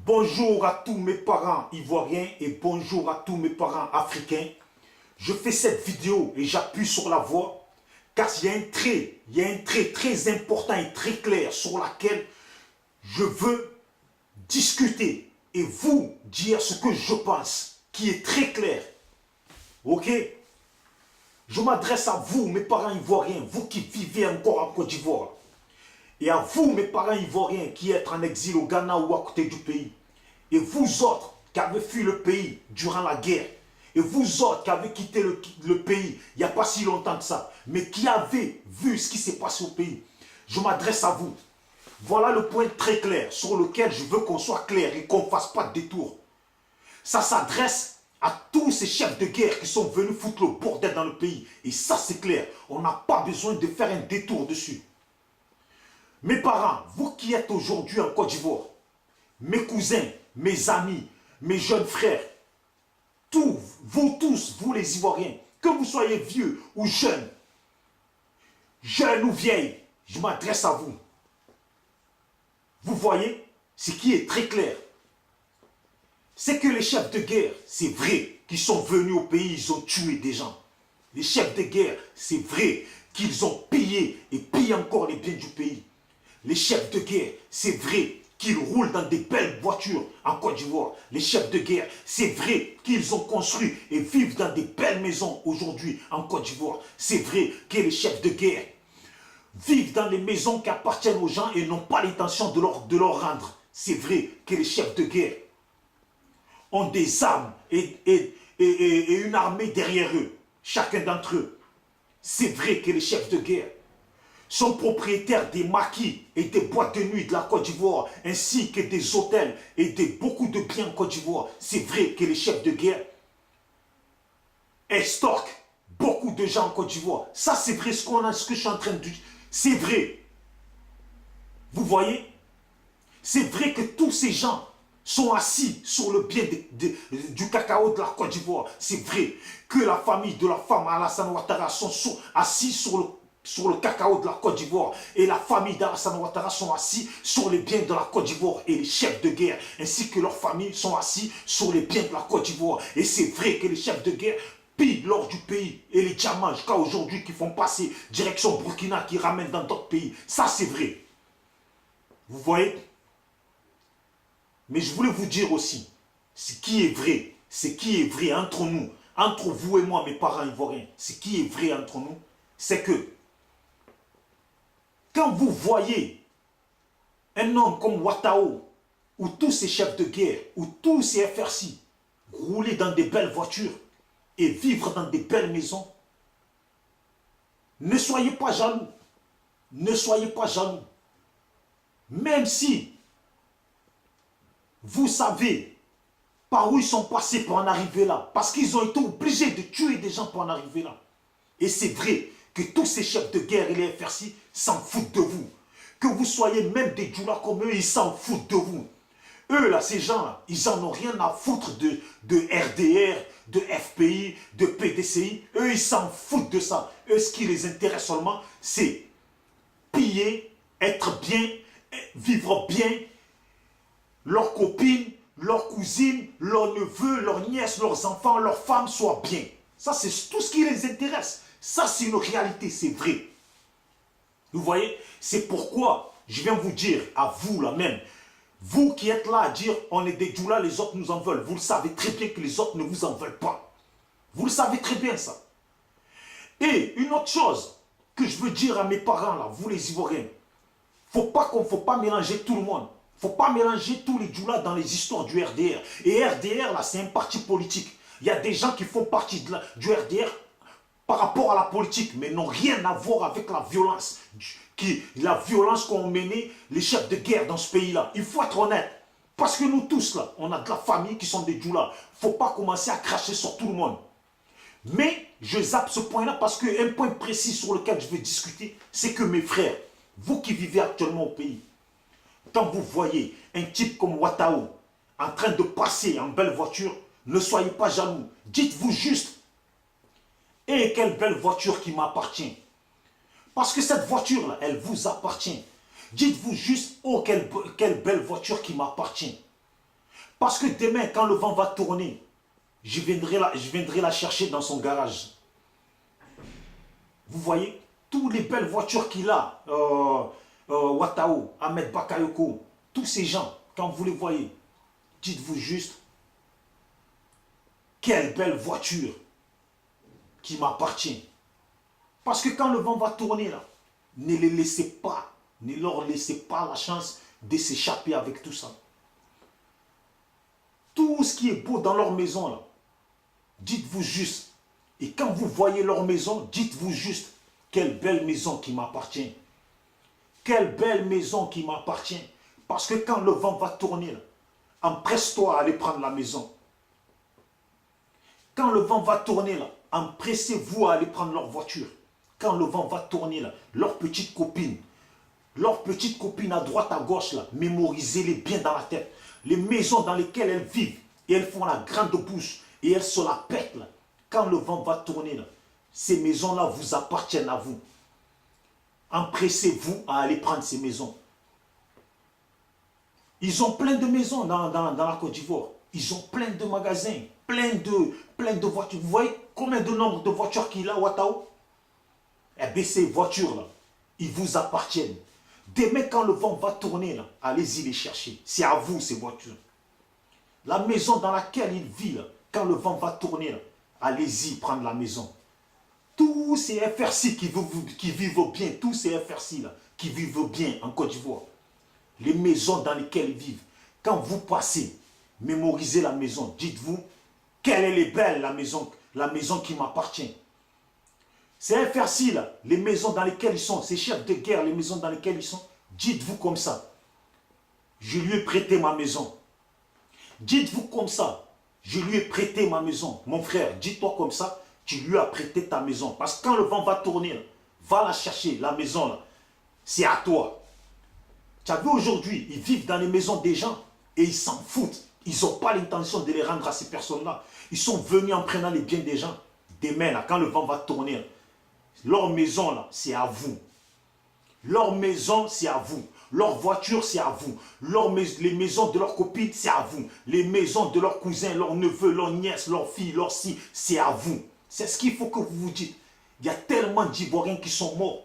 Bonjour à tous mes parents ivoiriens et bonjour à tous mes parents africains. Je fais cette vidéo et j'appuie sur la voix car il y a un trait très important et très clair sur lequel je veux discuter et vous dire ce que je pense, qui est très clair. Ok? Je m'adresse à vous, mes parents ivoiriens, vous qui vivez encore en Côte d'Ivoire. Et à vous, mes parents ivoiriens, qui êtes en exil au Ghana ou à côté du pays. Et vous autres qui avez fui le pays durant la guerre. Et vous autres qui avez quitté le pays il n'y a pas si longtemps que ça. Mais qui avez vu ce qui s'est passé au pays. Je m'adresse à vous. Voilà le point très clair sur lequel je veux qu'on soit clair et qu'on ne fasse pas de détour. Ça s'adresse à tous ces chefs de guerre qui sont venus foutre le bordel dans le pays. Et ça c'est clair. On n'a pas besoin de faire un détour dessus. Mes parents, vous qui êtes aujourd'hui en Côte d'Ivoire, mes cousins, mes amis, mes jeunes frères, vous tous, vous les Ivoiriens, que vous soyez vieux ou jeunes, jeunes ou vieilles, je m'adresse à vous. Vous voyez, ce qui est très clair, c'est que les chefs de guerre, c'est vrai qu'ils sont venus au pays, ils ont tué des gens. Les chefs de guerre, c'est vrai qu'ils ont pillé et pillent encore les biens du pays. Les chefs de guerre, c'est vrai qu'ils roulent dans des belles voitures en Côte d'Ivoire. Les chefs de guerre, c'est vrai qu'ils ont construit et vivent dans des belles maisons aujourd'hui en Côte d'Ivoire. C'est vrai que les chefs de guerre vivent dans des maisons qui appartiennent aux gens et n'ont pas l'intention de leur rendre. C'est vrai que les chefs de guerre ont des armes et une armée derrière eux, chacun d'entre eux. C'est vrai que les chefs de guerre sont propriétaires des maquis et des boîtes de nuit de la Côte d'Ivoire, ainsi que des hôtels et de beaucoup de biens en Côte d'Ivoire. C'est vrai que les chefs de guerre extorquent beaucoup de gens en Côte d'Ivoire. Ça, c'est vrai, ce que je suis en train de dire. C'est vrai. Vous voyez? C'est vrai que tous ces gens sont assis sur le bien du cacao de la Côte d'Ivoire. C'est vrai que la famille de la femme Alassane Ouattara sont assis sur le cacao de la Côte d'Ivoire. Et la famille d'Alassane Ouattara sont assis sur les biens de la Côte d'Ivoire. Et les chefs de guerre, ainsi que leurs familles, sont assis sur les biens de la Côte d'Ivoire. Et c'est vrai que les chefs de guerre pillent l'or du pays. Et les diamants, jusqu'à aujourd'hui, qui font passer direction Burkina, qui ramènent dans d'autres pays. Ça, c'est vrai. Vous voyez? Mais je voulais vous dire aussi, ce qui est vrai entre nous, entre vous et moi, mes parents ivoiriens, ce qui est vrai entre nous, c'est que quand vous voyez un homme comme Ouattao, ou tous ces chefs de guerre, ou tous ces FRC, rouler dans des belles voitures et vivre dans des belles maisons, ne soyez pas jaloux. Ne soyez pas jaloux. Même si vous savez par où ils sont passés pour en arriver là, parce qu'ils ont été obligés de tuer des gens pour en arriver là. Et c'est vrai que tous ces chefs de guerre et les FRC s'en foutent de vous. Que vous soyez même des djoulas comme eux, ils s'en foutent de vous. Eux là, ces gens-là, ils en ont rien à foutre de RDR, de FPI, de PDCI. Eux, ils s'en foutent de ça. Eux, ce qui les intéresse seulement, c'est piller, être bien, vivre bien, leurs copines, leurs cousines, leurs neveux, leurs nièces, leurs enfants, leurs femmes soient bien. Ça, c'est tout ce qui les intéresse. Ça, c'est une réalité, c'est vrai. Vous voyez? C'est pourquoi je viens vous dire, à vous là même, vous qui êtes là à dire, on est des djoulas, les autres nous en veulent. Vous le savez très bien que les autres ne vous en veulent pas. Vous le savez très bien ça. Et une autre chose que je veux dire à mes parents là, vous les Ivoiriens, faut pas mélanger tout le monde. Il ne faut pas mélanger tous les djoulas dans les histoires du RDR. Et RDR, là, c'est un parti politique. Il y a des gens qui font partie du RDR par rapport à la politique, mais n'ont rien à voir avec la violence. La violence qu'ont mené les chefs de guerre dans ce pays-là. Il faut être honnête. Parce que nous tous, là, on a de la famille qui sont des djoulas. Il ne faut pas commencer à cracher sur tout le monde. Mais je zappe ce point-là parce qu'un point précis sur lequel je vais discuter, c'est que mes frères, vous qui vivez actuellement au pays, quand vous voyez un type comme Ouattao en train de passer en belle voiture, ne soyez pas jaloux. Dites-vous juste, et quelle belle voiture qui m'appartient. Parce que cette voiture-là, elle vous appartient. Dites-vous juste, oh, quelle belle voiture qui m'appartient. Parce que demain, quand le vent va tourner, je viendrai la chercher dans son garage. Vous voyez, toutes les belles voitures qu'il a, Watao, Ahmed Bakayoko, tous ces gens, quand vous les voyez, dites-vous juste, quelle belle voiture qui m'appartient. Parce que quand le vent va tourner là, ne les laissez pas, ne leur laissez pas la chance de s'échapper avec tout ça. Tout ce qui est beau dans leur maison là, dites-vous juste, et quand vous voyez leur maison, dites-vous juste, quelle belle maison qui m'appartient. Quelle belle maison qui m'appartient. Parce que quand le vent va tourner là, empresse-toi à aller prendre la maison. Quand le vent va tourner là, empressez-vous à aller prendre leur voiture. Quand le vent va tourner là, leurs petites copines à droite, à gauche là, mémorisez-les bien dans la tête. Les maisons dans lesquelles elles vivent, et elles font la grande bouche, et elles se la pètent là. Quand le vent va tourner là, ces maisons-là vous appartiennent à vous. Empressez-vous à aller prendre ces maisons. Ils ont plein de maisons dans la Côte d'Ivoire. Ils ont plein de magasins, plein de voitures. Vous voyez combien de nombre de voitures qu'il a, Watao? Eh bien, ces voitures-là, ils vous appartiennent. Demain, quand le vent va tourner, là, allez-y les chercher. C'est à vous, ces voitures. La maison dans laquelle il vit, là, quand le vent va tourner, là, allez-y prendre la maison. Tous ces FRC qui vivent bien, tous ces FRC là, qui vivent bien en Côte d'Ivoire, les maisons dans lesquelles ils vivent, quand vous passez, mémorisez la maison, dites-vous, quelle est belle la maison qui m'appartient. Ces FRC là, les maisons dans lesquelles ils sont, ces chefs de guerre, les maisons dans lesquelles ils sont, dites-vous comme ça, je lui ai prêté ma maison. Dites-vous comme ça, je lui ai prêté ma maison. Mon frère, dis-toi comme ça, tu lui as prêté ta maison. Parce que quand le vent va tourner, là, va la chercher, la maison, là, c'est à toi. Tu as vu aujourd'hui, ils vivent dans les maisons des gens et ils s'en foutent. Ils n'ont pas l'intention de les rendre à ces personnes-là. Ils sont venus en prenant les biens des gens. Demain, là, quand le vent va tourner, là, leur maison, là, c'est à vous. Leur maison, c'est à vous. Leur voiture, c'est à vous. Les maisons de leurs copines, c'est à vous. Les maisons de leurs cousins, leurs neveux, leurs nièces, leurs filles, leurs filles, c'est à vous. C'est ce qu'il faut que vous vous dites. Il y a tellement d'Ivoiriens qui sont morts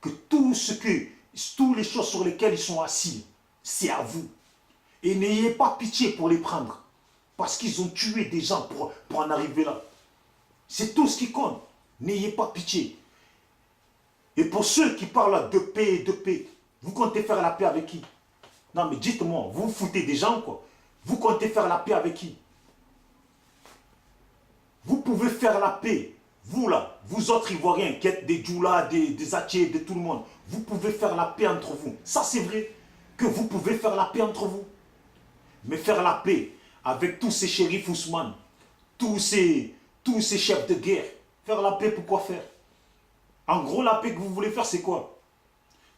que toutes les choses sur lesquelles ils sont assis, c'est à vous. Et n'ayez pas pitié pour les prendre. Parce qu'ils ont tué des gens pour en arriver là. C'est tout ce qui compte. N'ayez pas pitié. Et pour ceux qui parlent de paix et de paix, vous comptez faire la paix avec qui? Non mais dites-moi, vous vous foutez des gens quoi. Vous comptez faire la paix avec qui? Vous pouvez faire la paix. Vous là, vous autres Ivoiriens qui êtes des Djoula, des Attiers, de tout le monde. Vous pouvez faire la paix entre vous. Ça c'est vrai que vous pouvez faire la paix entre vous. Mais faire la paix avec tous ces shérifs Ousmane, tous ces chefs de guerre. Faire la paix, pourquoi faire? En gros, la paix que vous voulez faire, c'est quoi?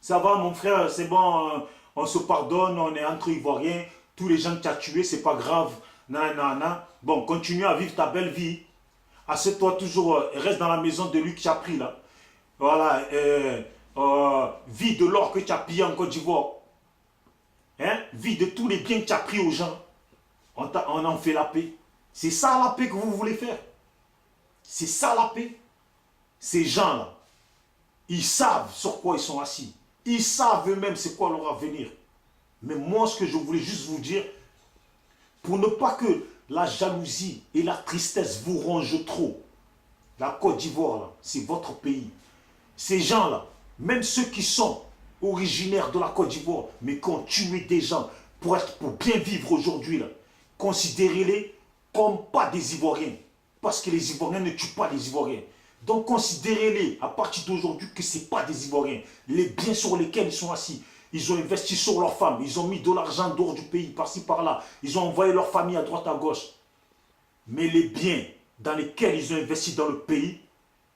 Ça va, mon frère, c'est bon, on se pardonne, on est entre Ivoiriens, tous les gens que tu as tués, c'est pas grave, nanana. Bon, continue à vivre ta belle vie. Assieds-toi toujours, reste dans la maison de lui que tu as pris là. Voilà, vis de l'or que tu as pillé en Côte d'Ivoire. Hein? Vis de tous les biens que tu as pris aux gens. On en fait la paix. C'est ça la paix que vous voulez faire. C'est ça la paix. Ces gens-là, ils savent sur quoi ils sont assis. Ils savent eux-mêmes c'est quoi leur avenir. Mais moi, ce que je voulais juste vous dire, pour ne pas que la jalousie et la tristesse vous rongent trop, la Côte d'Ivoire, là, c'est votre pays. Ces gens-là, même ceux qui sont originaires de la Côte d'Ivoire, mais qui ont tué des gens pour bien vivre aujourd'hui, là, considérez-les comme pas des Ivoiriens. Parce que les Ivoiriens ne tuent pas les Ivoiriens. Donc considérez-les à partir d'aujourd'hui que ce n'est pas des Ivoiriens. Les biens sur lesquels ils sont assis, ils ont investi sur leurs femmes, ils ont mis de l'argent dehors du pays, par-ci par-là. Ils ont envoyé leur famille à droite à gauche. Mais les biens dans lesquels ils ont investi dans le pays,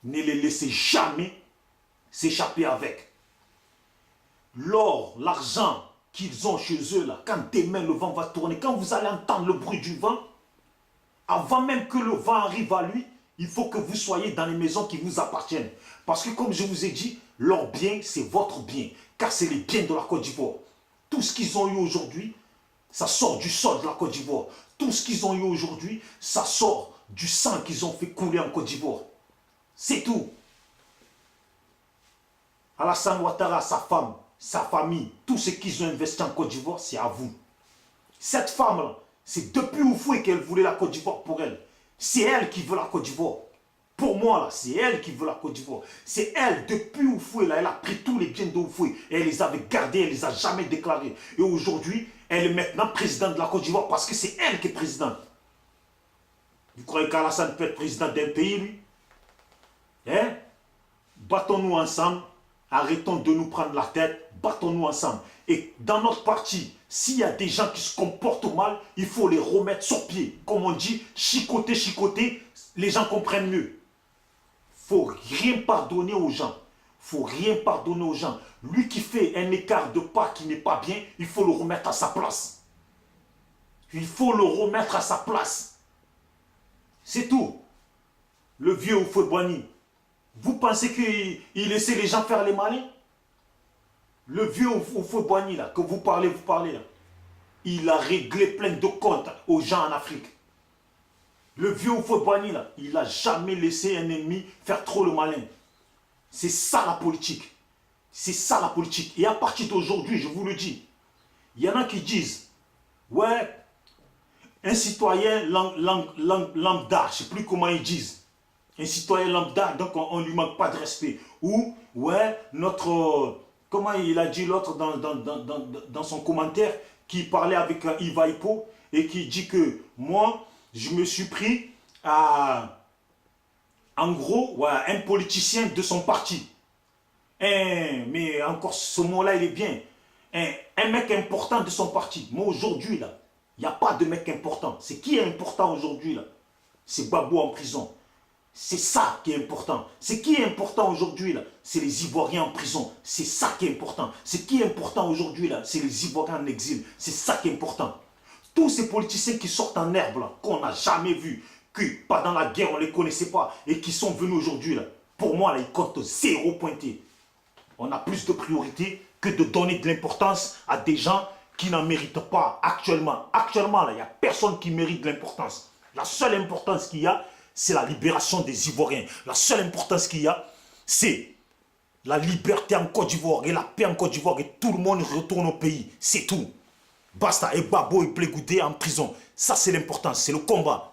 ne les laissez jamais s'échapper avec. L'or, l'argent qu'ils ont chez eux, là, quand demain le vent va tourner, quand vous allez entendre le bruit du vent, avant même que le vent arrive à lui, il faut que vous soyez dans les maisons qui vous appartiennent. Parce que comme je vous ai dit, leur bien, c'est votre bien. Car c'est les biens de la Côte d'Ivoire. Tout ce qu'ils ont eu aujourd'hui, Ça sort du sol de la Côte d'Ivoire. Tout ce qu'ils ont eu aujourd'hui, ça sort du sang qu'ils ont fait couler en Côte d'Ivoire. C'est tout. Alassane Ouattara, sa femme, sa famille, tout ce qu'ils ont investi en Côte d'Ivoire, c'est à vous. Cette femme-là, c'est depuis Oufoué qu'elle voulait la Côte d'Ivoire pour elle. C'est elle qui veut la Côte d'Ivoire. Pour moi, là, c'est elle qui veut la Côte d'Ivoire. C'est elle, depuis Oufoué, là, elle a pris tous les biens d'Oufoué. Et elle les avait gardés, elle les a jamais déclarés. Et aujourd'hui, elle est maintenant présidente de la Côte d'Ivoire parce que c'est elle qui est présidente. Vous croyez qu'Alassane peut être président d'un pays, lui? Hein? Battons-nous ensemble. Arrêtons de nous prendre la tête. Battons-nous ensemble. Et dans notre parti, s'il y a des gens qui se comportent mal, il faut les remettre sur pied. Comme on dit, chicoter, chicoter, les gens comprennent mieux. Il ne faut rien pardonner aux gens. Il ne faut rien pardonner aux gens. Lui qui fait un écart de pas qui n'est pas bien, il faut le remettre à sa place. Il faut le remettre à sa place. C'est tout. Le vieux Houphouët-Boigny. Vous pensez qu'il laissait les gens faire les malins? Le vieux Houphouët-Boigny, là, que vous parlez là. Il a réglé plein de comptes aux gens en Afrique. Le vieux Houphouët-Boigny, là, il n'a jamais laissé un ennemi faire trop le malin. C'est ça la politique. C'est ça la politique. Et à partir d'aujourd'hui, je vous le dis, il y en a qui disent, ouais, un citoyen lambda, je ne sais plus comment ils disent. Un citoyen lambda, donc on ne lui manque pas de respect. Ou, ouais, notre, comment il a dit l'autre dans son commentaire, qui parlait avec Yves Aipo, et qui dit que moi, je me suis pris à, en gros, ouais, un politicien de son parti. Mais encore ce mot-là, il est bien. Un mec important de son parti. Moi, aujourd'hui, là, il n'y a pas de mec important. C'est qui est important aujourd'hui, là? C'est Gbagbo en prison. C'est ça qui est important. C'est qui est important aujourd'hui, là? C'est les Ivoiriens en prison. C'est ça qui est important. C'est qui est important aujourd'hui, là? C'est les Ivoiriens en exil. C'est ça qui est important. Tous ces politiciens qui sortent en herbe, là, qu'on n'a jamais vus, que pendant la guerre, on ne les connaissait pas, et qui sont venus aujourd'hui, là, pour moi, là, ils comptent 0 pointé. On a plus de priorité que de donner de l'importance à des gens qui n'en méritent pas actuellement. Actuellement, là, il n'y a personne qui mérite de l'importance. La seule importance qu'il y a, c'est la libération des Ivoiriens. La seule importance qu'il y a, c'est la liberté en Côte d'Ivoire et la paix en Côte d'Ivoire et tout le monde retourne au pays. C'est tout. Basta. Et Babo et Blé Goudé en prison. Ça, c'est l'importance. C'est le combat.